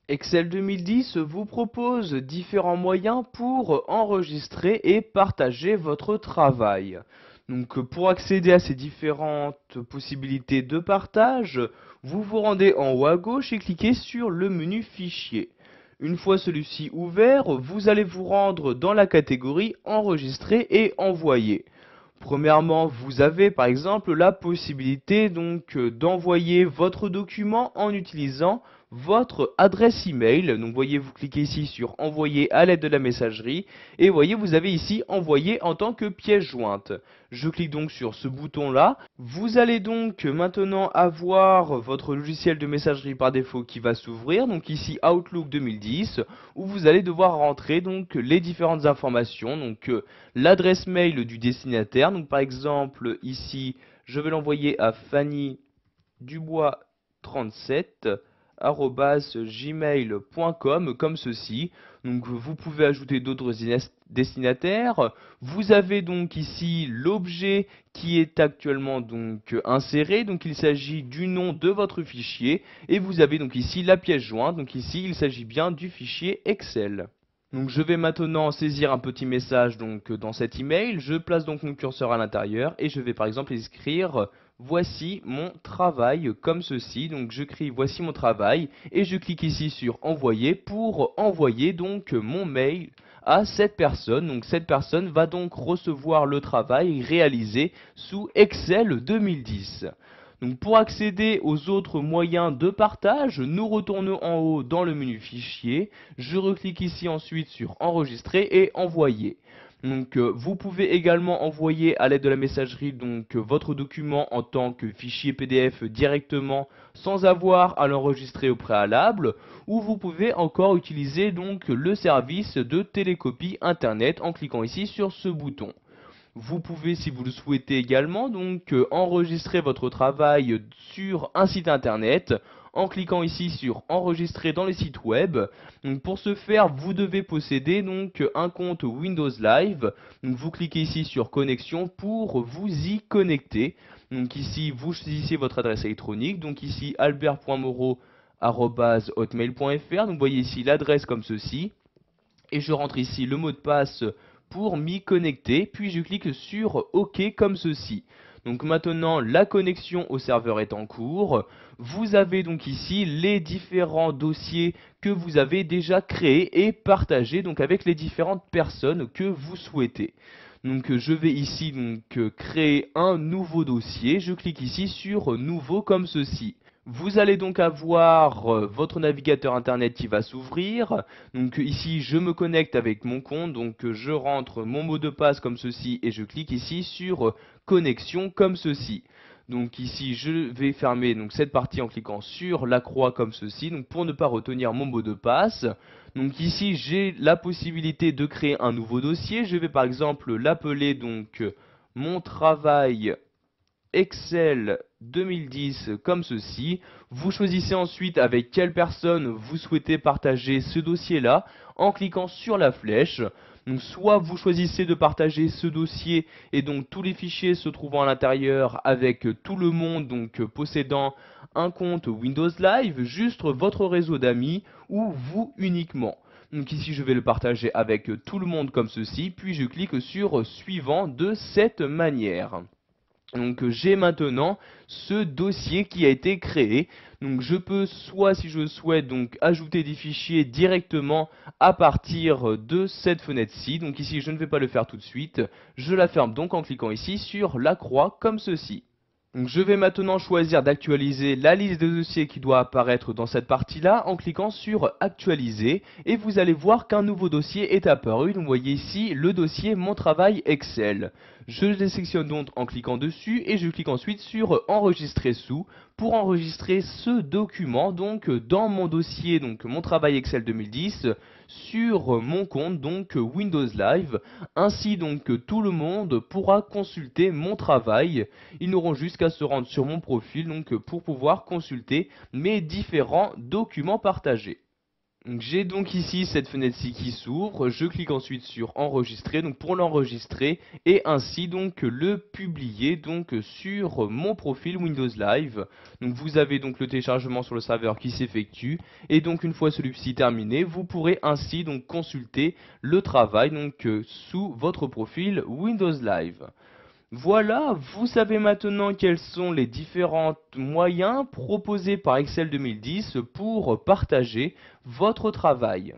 Excel 2010 vous propose différents moyens pour enregistrer et partager votre travail. Donc pour accéder à ces différentes possibilités de partage, vous vous rendez en haut à gauche et cliquez sur le menu Fichier. Une fois celui-ci ouvert, vous allez vous rendre dans la catégorie Enregistrer et envoyer. Premièrement, vous avez par exemple la possibilité d'envoyer votre document en utilisant votre adresse email. Donc voyez, vous cliquez ici sur envoyer à l'aide de la messagerie et voyez, vous avez ici envoyer en tant que pièce jointe. Je clique donc sur ce bouton là. Vous allez donc maintenant avoir votre logiciel de messagerie par défaut qui va s'ouvrir. Donc ici Outlook 2010 où vous allez devoir rentrer donc les différentes informations. Donc l'adresse mail du destinataire. Donc par exemple ici je vais l'envoyer à Fanny Dubois 37 gmail.com comme ceci. Donc vous pouvez ajouter d'autres destinataires. Vous avez donc ici l'objet qui est actuellement donc inséré. Donc il s'agit du nom de votre fichier et vous avez donc ici la pièce jointe. Donc ici il s'agit bien du fichier Excel. Donc je vais maintenant saisir un petit message donc dans cet email, je place donc mon curseur à l'intérieur et je vais par exemple écrire voici mon travail comme ceci. Donc je crie voici mon travail et je clique ici sur envoyer pour envoyer donc mon mail à cette personne. Donc cette personne va donc recevoir le travail réalisé sous Excel 2010. Donc pour accéder aux autres moyens de partage, nous retournons en haut dans le menu fichier. Je reclique ici ensuite sur enregistrer et envoyer. Donc vous pouvez également envoyer à l'aide de la messagerie votre document en tant que fichier PDF directement sans avoir à l'enregistrer au préalable, ou vous pouvez encore utiliser donc le service de télécopie internet en cliquant ici sur ce bouton. Vous pouvez, si vous le souhaitez également, enregistrer votre travail sur un site internet en cliquant ici sur enregistrer dans les sites web. Donc, pour ce faire, vous devez posséder un compte Windows Live. Donc, vous cliquez ici sur connexion pour vous y connecter. Donc ici, vous choisissez votre adresse électronique. Donc ici, albert.moreau@hotmail.fr. Donc vous voyez ici l'adresse comme ceci. Et je rentre ici le mot de passe pour m'y connecter, puis je clique sur OK comme ceci. Donc maintenant la connexion au serveur est en cours. Vous avez donc ici les différents dossiers que vous avez déjà créés et partagés donc avec les différentes personnes que vous souhaitez. Donc je vais ici créer un nouveau dossier. Je clique ici sur nouveau comme ceci. Vous allez donc avoir votre navigateur internet qui va s'ouvrir. Donc ici je me connecte avec mon compte, donc je rentre mon mot de passe comme ceci et je clique ici sur connexion comme ceci. Donc ici je vais fermer donc cette partie en cliquant sur la croix comme ceci, donc pour ne pas retenir mon mot de passe. Donc ici j'ai la possibilité de créer un nouveau dossier. Je vais par exemple l'appeler mon travail Excel 2010 comme ceci. Vous choisissez ensuite avec quelle personne vous souhaitez partager ce dossier-là en cliquant sur la flèche. Donc soit vous choisissez de partager ce dossier et donc tous les fichiers se trouvant à l'intérieur avec tout le monde possédant un compte Windows Live, juste votre réseau d'amis ou vous uniquement. Donc ici je vais le partager avec tout le monde comme ceci, puis je clique sur suivant de cette manière. Donc j'ai maintenant ce dossier qui a été créé. Donc je peux soit si je souhaite ajouter des fichiers directement à partir de cette fenêtre-ci. Donc ici je ne vais pas le faire tout de suite. Je la ferme donc en cliquant ici sur la croix comme ceci. Donc je vais maintenant choisir d'actualiser la liste des dossiers qui doit apparaître dans cette partie-là en cliquant sur actualiser et vous allez voir qu'un nouveau dossier est apparu. Donc vous voyez ici le dossier mon travail Excel. Je le sélectionne donc en cliquant dessus et je clique ensuite sur enregistrer sous pour enregistrer ce document dans mon dossier mon travail Excel 2010 sur mon compte Windows Live. Ainsi tout le monde pourra consulter mon travail. Ils n'auront juste qu'à se rendre sur mon profil pour pouvoir consulter mes différents documents partagés. J'ai donc ici cette fenêtre-ci qui s'ouvre, je clique ensuite sur enregistrer donc pour l'enregistrer et ainsi donc le publier donc sur mon profil Windows Live. Donc vous avez donc le téléchargement sur le serveur qui s'effectue et donc une fois celui-ci terminé, vous pourrez ainsi donc consulter le travail donc sous votre profil Windows Live. Voilà, vous savez maintenant quels sont les différents moyens proposés par Excel 2010 pour partager votre travail.